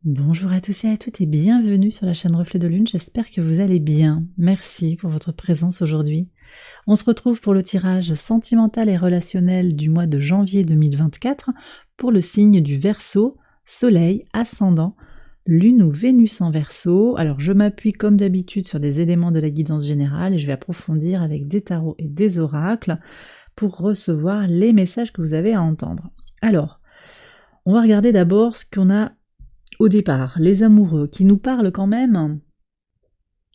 Bonjour à tous et à toutes et bienvenue sur la chaîne Reflet de Lune, j'espère que vous allez bien. Merci pour votre présence aujourd'hui. On se retrouve pour le tirage sentimental et relationnel du mois de janvier 2024 pour le signe du Verseau, Soleil, Ascendant, Lune ou Vénus en Verseau. Alors je m'appuie comme d'habitude sur des éléments de la guidance générale et je vais approfondir avec des tarots et des oracles pour recevoir les messages que vous avez à entendre. Alors, on va regarder d'abord ce qu'on a au départ, les amoureux, qui nous parlent quand même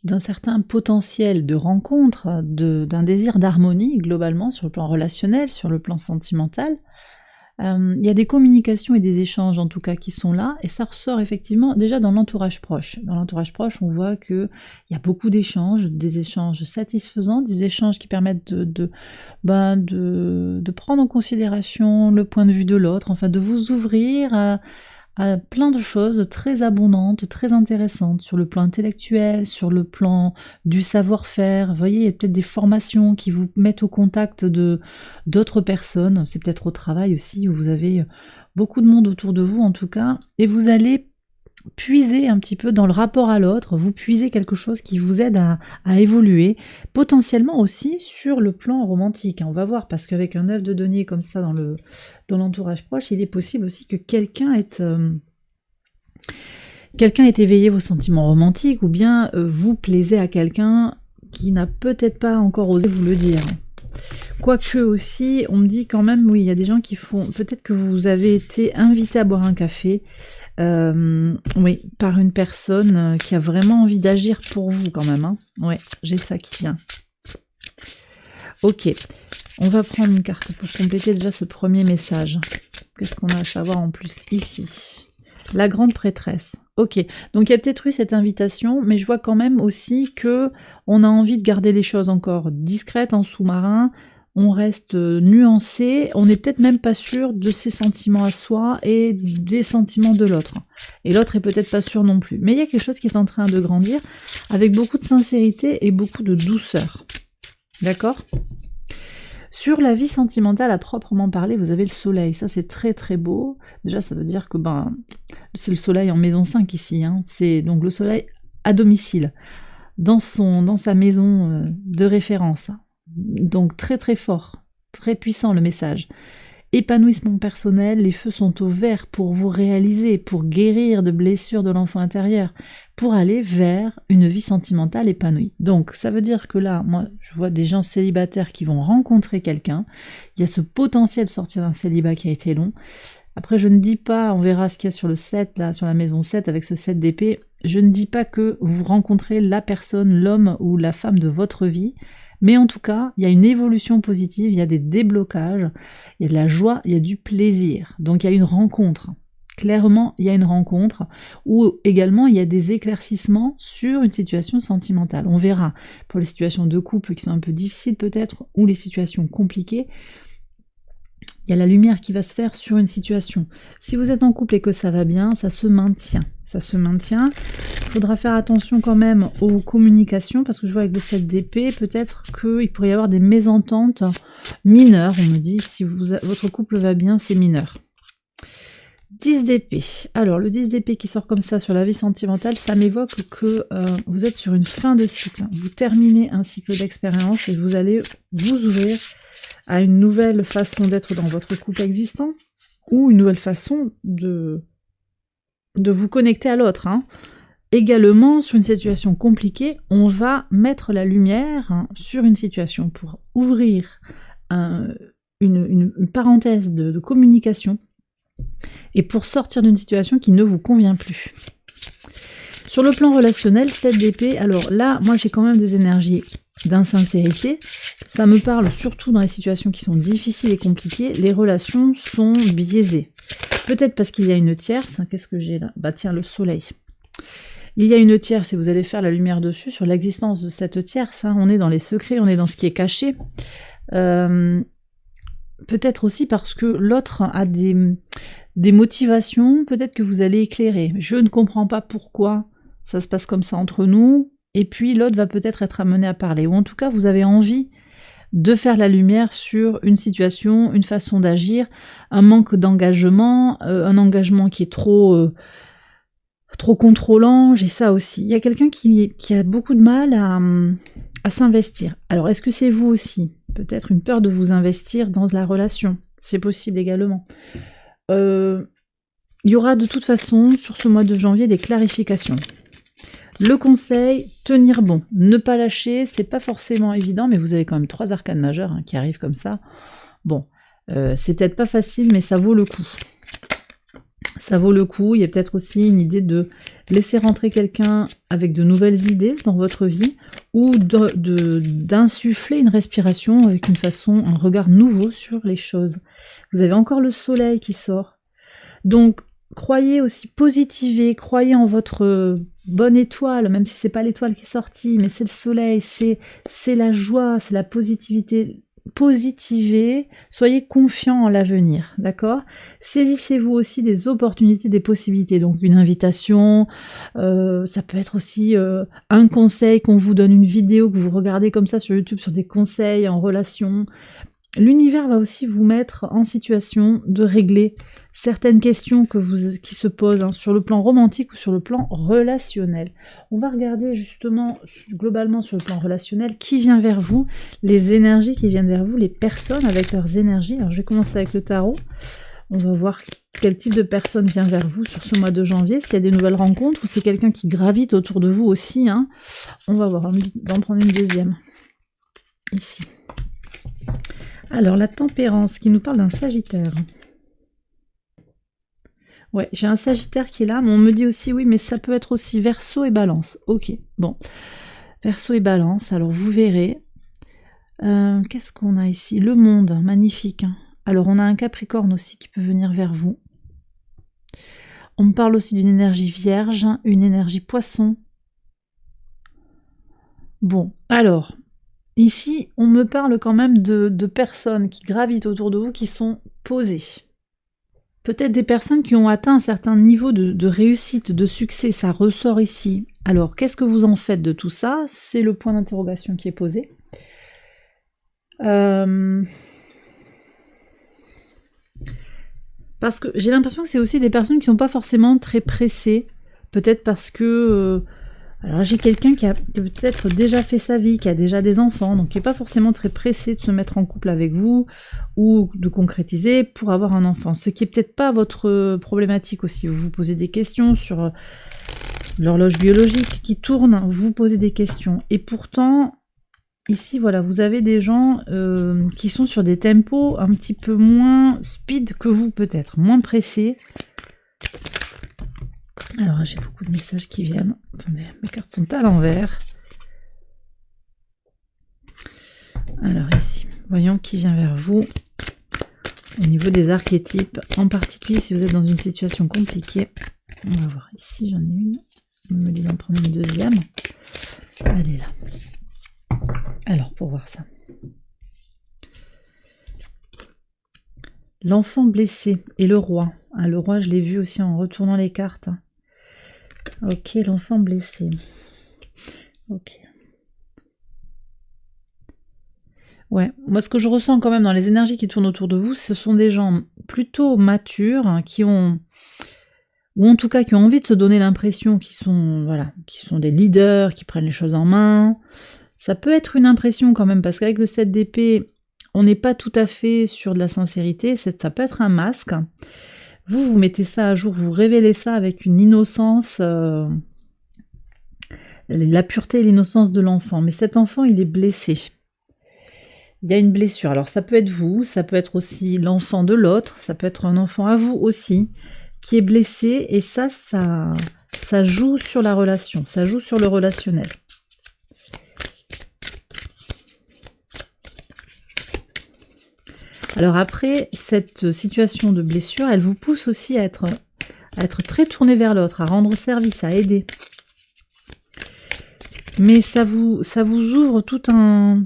d'un certain potentiel de rencontre, d'un désir d'harmonie globalement sur le plan relationnel, sur le plan sentimental. Il y a des communications et des échanges en tout cas qui sont là, et ça ressort effectivement déjà dans l'entourage proche. Dans l'entourage proche, on voit qu'il y a beaucoup d'échanges, des échanges satisfaisants, des échanges qui permettent de prendre en considération le point de vue de l'autre, enfin de vous ouvrir à plein de choses très abondantes, très intéressantes sur le plan intellectuel, sur le plan du savoir-faire. Vous voyez, il y a peut-être des formations qui vous mettent au contact d'autres personnes. C'est peut-être au travail aussi où vous avez beaucoup de monde autour de vous en tout cas. Et vous allez puiser un petit peu dans le rapport à l'autre, vous puisez quelque chose qui vous aide à évoluer, potentiellement aussi sur le plan romantique. On va voir, parce qu'avec un œuf de denier comme ça dans l'entourage proche, il est possible aussi que quelqu'un ait éveillé vos sentiments romantiques, ou bien vous plaisez à quelqu'un qui n'a peut-être pas encore osé vous le dire. Quoique aussi, on me dit quand même, oui, il y a des gens qui font, peut-être que vous avez été invité à boire un café, oui, par une personne qui a vraiment envie d'agir pour vous quand même, hein. Ouais, j'ai ça qui vient. Ok, on va prendre une carte pour compléter déjà ce premier message. Qu'est-ce qu'on a à savoir en plus ici? La grande prêtresse. Ok, donc il y a peut-être eu cette invitation, mais je vois quand même aussi que on a envie de garder les choses encore discrètes en sous-marin. On reste nuancé, on n'est peut-être même pas sûr de ses sentiments à soi et des sentiments de l'autre. Et l'autre est peut-être pas sûr non plus. Mais il y a quelque chose qui est en train de grandir avec beaucoup de sincérité et beaucoup de douceur. D'accord ? Sur la vie sentimentale à proprement parler, vous avez le soleil. Ça, c'est très très beau. Déjà, ça veut dire que c'est le soleil en maison 5 ici. Hein. C'est donc le soleil à domicile, dans sa maison de référence. Donc très très fort, très puissant le message. Épanouissement personnel, les feux sont au vert pour vous réaliser, pour guérir de blessures de l'enfant intérieur, pour aller vers une vie sentimentale épanouie. Donc ça veut dire que là, moi je vois des gens célibataires qui vont rencontrer quelqu'un, il y a ce potentiel de sortir d'un célibat qui a été long. Après je ne dis pas, on verra ce qu'il y a sur le 7, là, sur la maison 7 avec ce 7 d'épée, je ne dis pas que vous rencontrez la personne, l'homme ou la femme de votre vie, mais en tout cas, il y a une évolution positive, il y a des déblocages, il y a de la joie, il y a du plaisir. Donc il y a une rencontre. Clairement, il y a une rencontre où également il y a des éclaircissements sur une situation sentimentale. On verra pour les situations de couple qui sont un peu difficiles peut-être, ou les situations compliquées, il y a la lumière qui va se faire sur une situation. Si vous êtes en couple et que ça va bien, ça se maintient. Ça se maintient. Il faudra faire attention quand même aux communications, parce que je vois avec le 7 d'épée, peut-être qu'il pourrait y avoir des mésententes mineures. On me dit, si votre couple va bien, c'est mineur. 10 d'épée. Alors, le 10 d'épée qui sort comme ça sur la vie sentimentale, ça m'évoque que vous êtes sur une fin de cycle. Vous terminez un cycle d'expérience et vous allez vous ouvrir à une nouvelle façon d'être dans votre couple existant, ou une nouvelle façon de vous connecter à l'autre. Hein. Également, sur une situation compliquée, on va mettre la lumière sur une situation pour ouvrir une parenthèse de communication et pour sortir d'une situation qui ne vous convient plus. Sur le plan relationnel, 7 d'épée, alors là, moi j'ai quand même des énergies d'insincérité. Ça me parle surtout dans les situations qui sont difficiles et compliquées. Les relations sont biaisées. Peut-être parce qu'il y a une tierce. Qu'est-ce que j'ai là ? Bah tiens, le soleil. Il y a une tierce et vous allez faire la lumière dessus sur l'existence de cette tierce. Hein. On est dans les secrets, on est dans ce qui est caché. Peut-être aussi parce que l'autre a des motivations, peut-être que vous allez éclairer. Je ne comprends pas pourquoi ça se passe comme ça entre nous. Et puis l'autre va peut-être être amené à parler. Ou en tout cas, vous avez envie de faire la lumière sur une situation, une façon d'agir, un manque d'engagement, un engagement qui est trop trop contrôlant, j'ai ça aussi. Il y a quelqu'un qui a beaucoup de mal à s'investir. Alors, est-ce que c'est vous aussi? Peut-être une peur de vous investir dans la relation. C'est possible également. Il y aura de toute façon, sur ce mois de janvier, des clarifications. Le conseil, tenir bon. Ne pas lâcher, c'est pas forcément évident, mais vous avez quand même 3 arcanes majeures qui arrivent comme ça. Bon, c'est peut-être pas facile, mais ça vaut le coup. Ça vaut le coup. Il y a peut-être aussi une idée de laisser rentrer quelqu'un avec de nouvelles idées dans votre vie ou d'insuffler une respiration avec une façon, un regard nouveau sur les choses. Vous avez encore le soleil qui sort. Donc, croyez aussi, positivez, croyez en votre bonne étoile, même si c'est pas l'étoile qui est sortie, mais c'est le soleil, c'est la joie, c'est la positivité. Positivez, soyez confiants en l'avenir, d'accord? Saisissez-vous aussi des opportunités, des possibilités, donc une invitation, ça peut être aussi un conseil qu'on vous donne, une vidéo que vous regardez comme ça sur YouTube sur des conseils en relation. L'univers va aussi vous mettre en situation de régler certaines questions qui se posent sur le plan romantique ou sur le plan relationnel. On va regarder justement globalement sur le plan relationnel qui vient vers vous, les énergies qui viennent vers vous, les personnes avec leurs énergies. Alors je vais commencer avec le tarot. On va voir quel type de personne vient vers vous sur ce mois de janvier, s'il y a des nouvelles rencontres ou c'est quelqu'un qui gravite autour de vous aussi. On va voir, on va en prendre une deuxième. Ici. Alors la tempérance qui nous parle d'un Sagittaire. Ouais, j'ai un Sagittaire qui est là, mais on me dit aussi, oui, mais ça peut être aussi Verseau et Balance. Ok, bon. Verseau et Balance, alors vous verrez. Qu'est-ce qu'on a ici? Le monde, magnifique. Alors on a un Capricorne aussi qui peut venir vers vous. On me parle aussi d'une énergie Vierge, une énergie Poisson. Bon, alors, ici, on me parle quand même de personnes qui gravitent autour de vous, qui sont posées. Peut-être des personnes qui ont atteint un certain niveau de réussite, de succès, ça ressort ici. Alors, qu'est-ce que vous en faites de tout ça? C'est le point d'interrogation qui est posé. Parce que j'ai l'impression que c'est aussi des personnes qui ne sont pas forcément très pressées. Peut-être parce que... alors j'ai quelqu'un qui a peut-être déjà fait sa vie, qui a déjà des enfants, donc qui n'est pas forcément très pressé de se mettre en couple avec vous ou de concrétiser pour avoir un enfant. Ce qui n'est peut-être pas votre problématique aussi. Vous vous posez des questions sur l'horloge biologique qui tourne, vous posez des questions. Et pourtant, ici, voilà, vous avez des gens qui sont sur des tempos un petit peu moins speed que vous peut-être, moins pressés. Alors, j'ai beaucoup de messages qui viennent. Attendez, mes cartes sont à l'envers. Alors ici, voyons qui vient vers vous. Au niveau des archétypes, en particulier si vous êtes dans une situation compliquée. On va voir ici, j'en ai une. On me dit d'en prendre une deuxième. Elle est là. Alors, pour voir ça. L'enfant blessé et le roi. Ah, le roi, je l'ai vu aussi en retournant les cartes. Ok, l'enfant blessé. Ok. Ouais, moi ce que je ressens quand même dans les énergies qui tournent autour de vous, ce sont des gens plutôt matures, qui ont, ou en tout cas qui ont envie de se donner l'impression qu'ils sont, voilà, qui sont des leaders, qui prennent les choses en main. Ça peut être une impression quand même, parce qu'avec le 7 d'épée, on n'est pas tout à fait sur de la sincérité, ça peut être un masque. Vous mettez ça à jour, vous révélez ça avec une innocence, la pureté et l'innocence de l'enfant. Mais cet enfant, il est blessé. Il y a une blessure. Alors ça peut être vous, ça peut être aussi l'enfant de l'autre, ça peut être un enfant à vous aussi, qui est blessé. Et ça joue sur la relation, ça joue sur le relationnel. Alors après, cette situation de blessure, elle vous pousse aussi à être très tourné vers l'autre, à rendre service, à aider. Mais ça vous ouvre tout un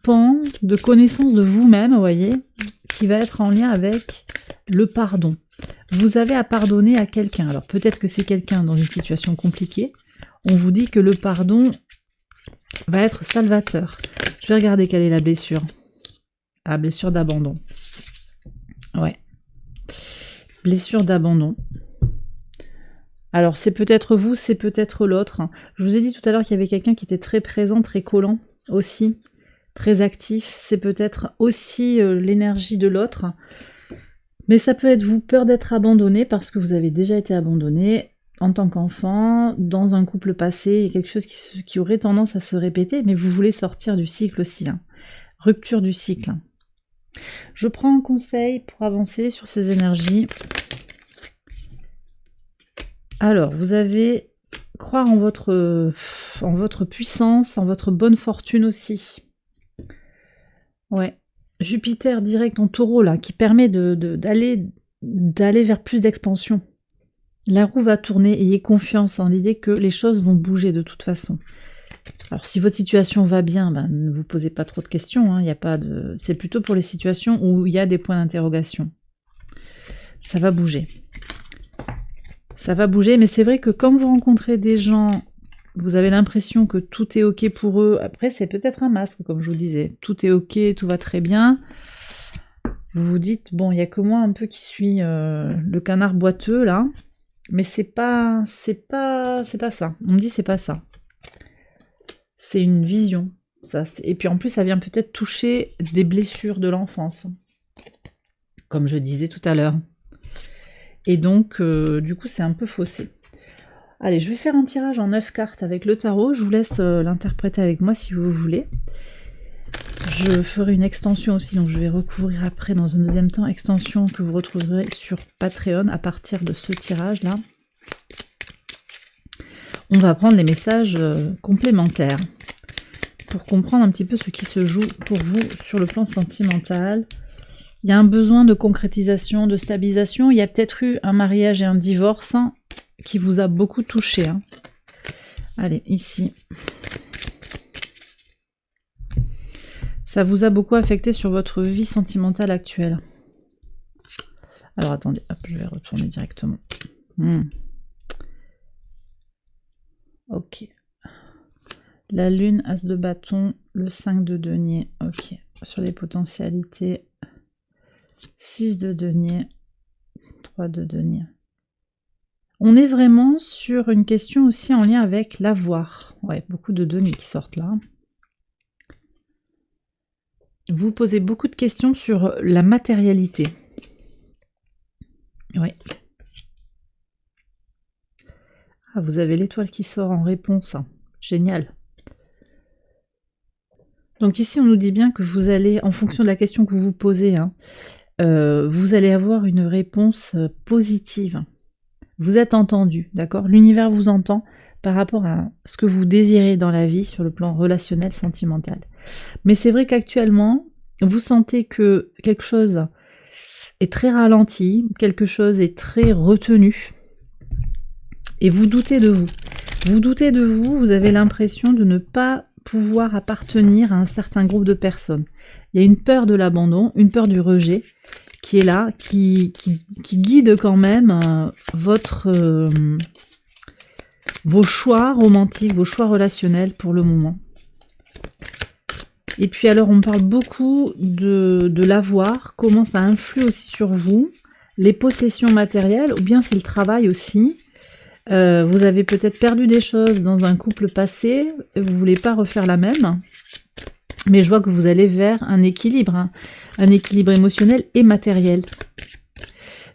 pan de connaissance de vous-même, vous voyez, qui va être en lien avec le pardon. Vous avez à pardonner à quelqu'un. Alors peut-être que c'est quelqu'un dans une situation compliquée. On vous dit que le pardon va être salvateur. Je vais regarder quelle est la blessure. Ah, blessure d'abandon. Ouais. Blessure d'abandon. Alors c'est peut-être vous, c'est peut-être l'autre. Je vous ai dit tout à l'heure qu'il y avait quelqu'un qui était très présent, très collant aussi, très actif. C'est peut-être aussi l'énergie de l'autre. Mais ça peut être vous, peur d'être abandonné parce que vous avez déjà été abandonné en tant qu'enfant, dans un couple passé, il y a quelque chose qui aurait tendance à se répéter, mais vous voulez sortir du cycle aussi. Hein. Rupture du cycle. Je prends un conseil pour avancer sur ces énergies. Alors, vous avez croire en votre puissance, en votre bonne fortune aussi. Ouais. Jupiter direct en taureau, là, qui permet d'aller vers plus d'expansion. La roue va tourner, ayez confiance en l'idée que les choses vont bouger de toute façon. Alors si votre situation va bien, ben, ne vous posez pas trop de questions, hein, y a pas de... c'est plutôt pour les situations où il y a des points d'interrogation. Ça va bouger. Ça va bouger, mais c'est vrai que quand vous rencontrez des gens, vous avez l'impression que tout est ok pour eux. Après, c'est peut-être un masque, comme je vous disais. Tout est ok, tout va très bien. Vous vous dites, bon, il n'y a que moi un peu qui suis le canard boiteux, là. Mais c'est pas ça. On me dit c'est pas ça. C'est une vision. Ça, et puis en plus, ça vient peut-être toucher des blessures de l'enfance. Comme je disais tout à l'heure. Et donc, du coup, c'est un peu faussé. Allez, je vais faire un tirage en 9 cartes avec le tarot. Je vous laisse l'interpréter avec moi si vous voulez. Je ferai une extension aussi, donc je vais recouvrir après dans un deuxième temps. Extension que vous retrouverez sur Patreon à partir de ce tirage-là. On va prendre les messages complémentaires pour comprendre un petit peu ce qui se joue pour vous sur le plan sentimental. Il y a un besoin de concrétisation, de stabilisation. Il y a peut-être eu un mariage et un divorce qui vous a beaucoup touché. Hein. Allez, ici. Ça vous a beaucoup affecté sur votre vie sentimentale actuelle. Alors attendez, hop, je vais retourner directement. Ok. La lune, as de bâton, le 5 de denier. Ok. Sur les potentialités, 6 de denier, 3 de denier. On est vraiment sur une question aussi en lien avec l'avoir. Ouais, beaucoup de deniers qui sortent là. Vous posez beaucoup de questions sur la matérialité. Oui. Ah, vous avez l'étoile qui sort en réponse. Génial. Donc ici, on nous dit bien que vous allez, en fonction de la question que vous vous posez, hein, vous allez avoir une réponse positive. Vous êtes entendu, d'accord? L'univers vous entend par rapport à ce que vous désirez dans la vie sur le plan relationnel, sentimental. Mais c'est vrai qu'actuellement, vous sentez que quelque chose est très ralenti, quelque chose est très retenu, et vous doutez de vous. Vous doutez de vous, vous avez l'impression de ne pas pouvoir appartenir à un certain groupe de personnes. Il y a une peur de l'abandon, une peur du rejet qui est là, qui guide quand même vos choix romantiques, vos choix relationnels pour le moment. Et puis alors on parle beaucoup de l'avoir, comment ça influe aussi sur vous, les possessions matérielles, ou bien c'est le travail aussi. Vous avez peut-être perdu des choses dans un couple passé, et vous ne voulez pas refaire la même, mais je vois que vous allez vers un équilibre, hein, un équilibre émotionnel et matériel.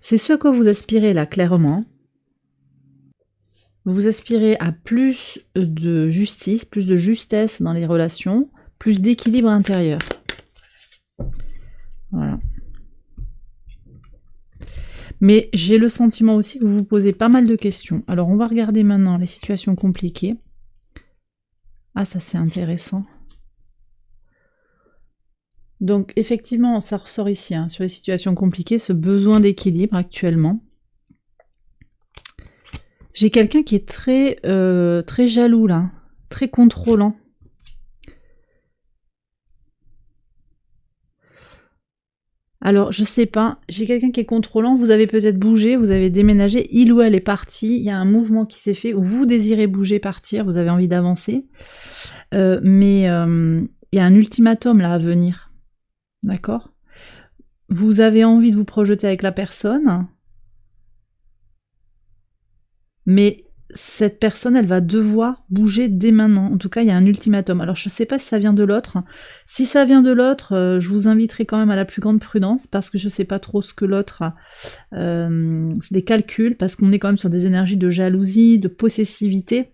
C'est ce à quoi vous aspirez là, clairement. Vous aspirez à plus de justice, plus de justesse dans les relations, plus d'équilibre intérieur. Voilà. Mais j'ai le sentiment aussi que vous vous posez pas mal de questions. Alors on va regarder maintenant les situations compliquées. Ah, ça c'est intéressant. Donc effectivement, ça ressort ici, hein, sur les situations compliquées, ce besoin d'équilibre actuellement. J'ai quelqu'un qui est très, très jaloux là, très contrôlant. Alors, je sais pas, j'ai quelqu'un qui est contrôlant, vous avez peut-être bougé, vous avez déménagé, il ou elle est parti, il y a un mouvement qui s'est fait, où vous désirez bouger, partir, vous avez envie d'avancer, mais il y a un ultimatum là à venir, d'accord? Vous avez envie de vous projeter avec la personne, mais cette personne, elle va devoir bouger dès maintenant. En tout cas, il y a un ultimatum. Alors, je ne sais pas si ça vient de l'autre. Si ça vient de l'autre, je vous inviterai quand même à la plus grande prudence, parce que je ne sais pas trop ce que l'autre a. C'est des calculs, parce qu'on est quand même sur des énergies de jalousie, de possessivité.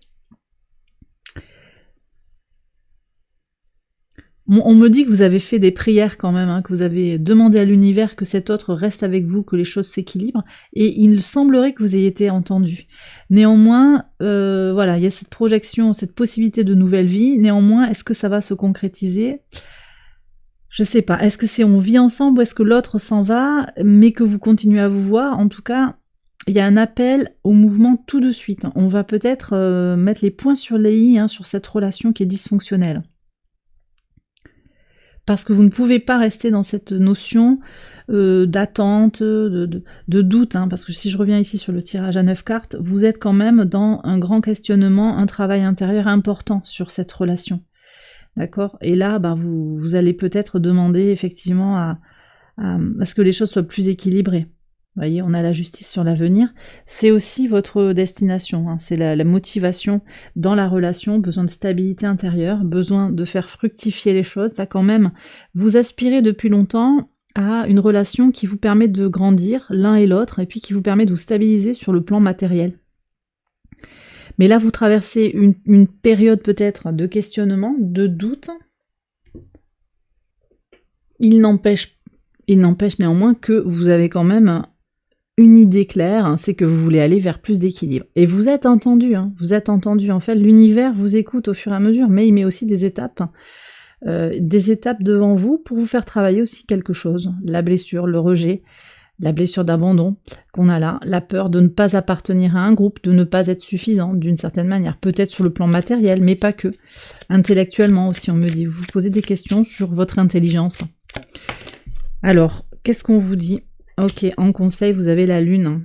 On me dit que vous avez fait des prières quand même, hein, que vous avez demandé à l'univers que cet autre reste avec vous, que les choses s'équilibrent, et il semblerait que vous ayez été entendu. Néanmoins, voilà, il y a cette projection, cette possibilité de nouvelle vie. Néanmoins, est-ce que ça va se concrétiser? Je sais pas. Est-ce que c'est on vit ensemble ou est-ce que l'autre s'en va, mais que vous continuez à vous voir? En tout cas, il y a un appel au mouvement tout de suite. On va peut-être mettre les points sur les i, hein, sur cette relation qui est dysfonctionnelle. Parce que vous ne pouvez pas rester dans cette notion d'attente, de doute, hein, parce que si je reviens ici sur le tirage à 9 cartes, vous êtes quand même dans un grand questionnement, un travail intérieur important sur cette relation. D'accord? Et là, ben, vous allez peut-être demander effectivement à ce que les choses soient plus équilibrées. Vous voyez, on a la justice sur l'avenir. C'est aussi votre destination, hein. C'est la motivation dans la relation, besoin de stabilité intérieure, besoin de faire fructifier les choses. Ça quand même, vous aspirez depuis longtemps à une relation qui vous permet de grandir l'un et l'autre, et puis qui vous permet de vous stabiliser sur le plan matériel. Mais là, vous traversez une période peut-être de questionnement, de doute. Il n'empêche néanmoins que vous avez quand même une idée claire, hein, c'est que vous voulez aller vers plus d'équilibre. Et vous êtes entendu, hein, vous êtes entendu. En fait, l'univers vous écoute au fur et à mesure, mais il met aussi des étapes devant vous pour vous faire travailler aussi quelque chose. La blessure, le rejet, la blessure d'abandon qu'on a là, la peur de ne pas appartenir à un groupe, de ne pas être suffisant d'une certaine manière, peut-être sur le plan matériel, mais pas que. Intellectuellement aussi, on me dit, vous posez des questions sur votre intelligence. Alors, qu'est-ce qu'on vous dit ? Ok, en conseil, vous avez la lune.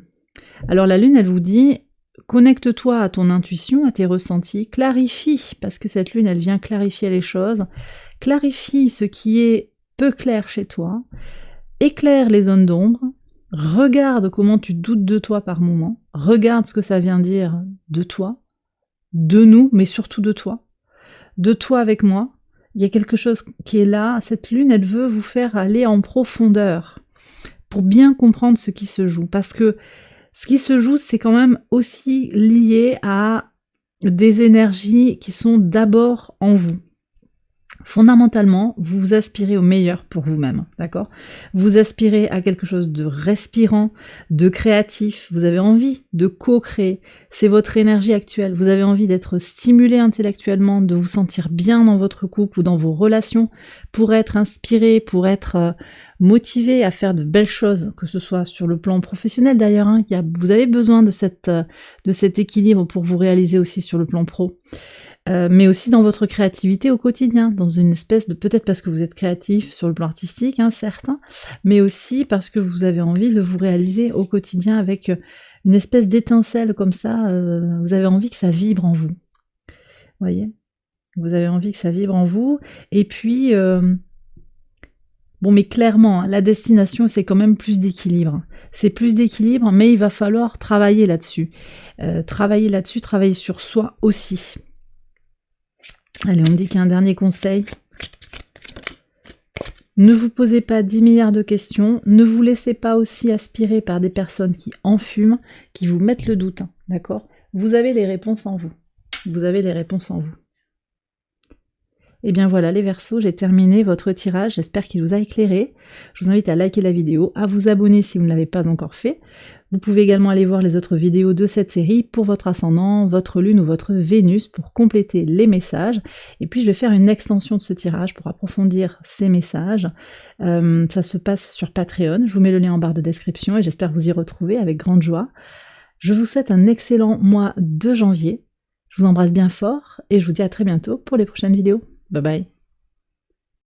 Alors la lune, elle vous dit, connecte-toi à ton intuition, à tes ressentis, clarifie, parce que cette lune, elle vient clarifier les choses, clarifie ce qui est peu clair chez toi, éclaire les zones d'ombre, regarde comment tu doutes de toi par moment, regarde ce que ça vient dire de toi, de nous, mais surtout de toi avec moi. Il y a quelque chose qui est là, cette lune, elle veut vous faire aller en profondeur, pour bien comprendre ce qui se joue. Parce que ce qui se joue, c'est quand même aussi lié à des énergies qui sont d'abord en vous. Fondamentalement, vous aspirez au meilleur pour vous-même, d'accord? Vous aspirez à quelque chose de respirant, de créatif, vous avez envie de co-créer, c'est votre énergie actuelle, vous avez envie d'être stimulé intellectuellement, de vous sentir bien dans votre couple ou dans vos relations, pour être inspiré, pour être motivé à faire de belles choses, que ce soit sur le plan professionnel d'ailleurs, hein, vous avez besoin de cet équilibre pour vous réaliser aussi sur le plan pro. Mais aussi dans votre créativité au quotidien, dans une espèce de, peut-être parce que vous êtes créatif sur le plan artistique, hein, certains, mais aussi parce que vous avez envie de vous réaliser au quotidien avec une espèce d'étincelle comme ça, vous avez envie que ça vibre en vous. Vous voyez ? Vous avez envie que ça vibre en vous, et puis, bon, mais clairement, la destination, c'est quand même plus d'équilibre. C'est plus d'équilibre, mais il va falloir travailler là-dessus. Travailler sur soi aussi. Allez, on me dit qu'il y a un dernier conseil. Ne vous posez pas 10 milliards de questions. Ne vous laissez pas aussi aspirer par des personnes qui enfument, qui vous mettent le doute. Hein, d'accord ? Vous avez les réponses en vous. Vous avez les réponses en vous. Et bien voilà les Verseaux, j'ai terminé votre tirage, j'espère qu'il vous a éclairé. Je vous invite à liker la vidéo, à vous abonner si vous ne l'avez pas encore fait. Vous pouvez également aller voir les autres vidéos de cette série pour votre ascendant, votre lune ou votre Vénus pour compléter les messages. Et puis je vais faire une extension de ce tirage pour approfondir ces messages. Ça se passe sur Patreon, je vous mets le lien en barre de description et j'espère vous y retrouver avec grande joie. Je vous souhaite un excellent mois de janvier. Je vous embrasse bien fort et je vous dis à très bientôt pour les prochaines vidéos. Bye bye.